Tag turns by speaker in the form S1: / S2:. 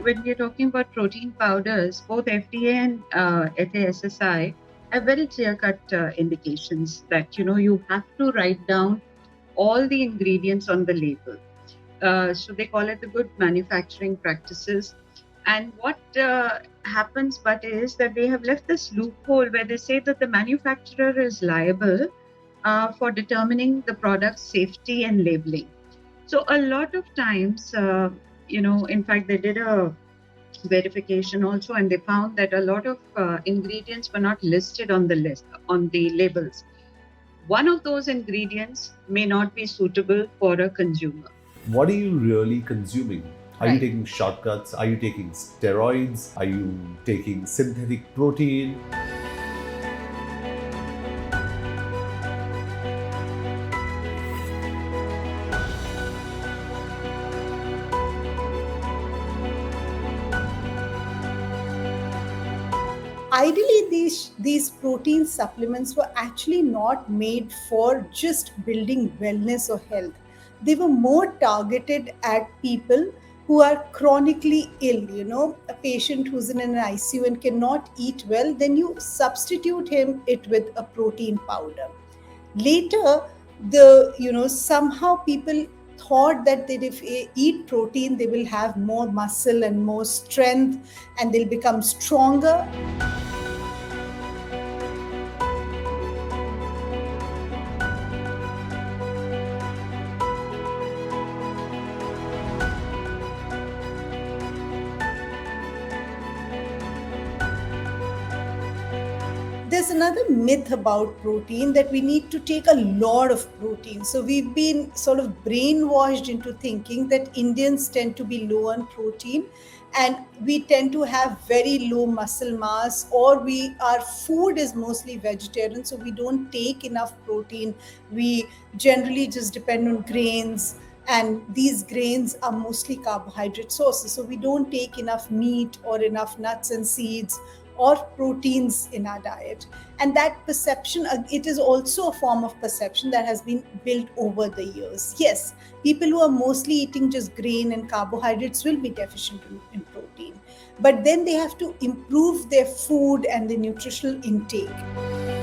S1: when we're talking about protein powders, both FDA and FASSI have very clear-cut indications that you have to write down all the ingredients on the label. So they call it the good manufacturing practices. And what happens, but is that they have left this loophole where they say that the manufacturer is liable for determining the product's safety and labeling. So a lot of times, in fact, they did a verification also, and they found that a lot of ingredients were not listed on the list on the labels. One of those ingredients may not be suitable for a consumer.
S2: What are you really consuming? Are you
S1: Right.
S2: taking shortcuts? Are you taking steroids? Are you taking synthetic protein?
S3: Ideally, these protein supplements were actually not made for just building wellness or health. They were more targeted at people who are chronically ill. A patient who's in an ICU and cannot eat well, then you substitute him it with a protein powder. Later, somehow people thought that if they eat protein, they will have more muscle and more strength, and they'll become stronger. There's another myth about protein, that we need to take a lot of protein. So we've been sort of brainwashed into thinking that Indians tend to be low on protein, and we tend to have very low muscle mass, or our food is mostly vegetarian, so we don't take enough protein. We generally just depend on grains, and these grains are mostly carbohydrate sources, so we don't take enough meat or enough nuts and seeds or proteins in our diet. And that perception, it is also a form of perception that has been built over the years. Yes, people who are mostly eating just grain and carbohydrates will be deficient in protein, but then they have to improve their food and their nutritional intake.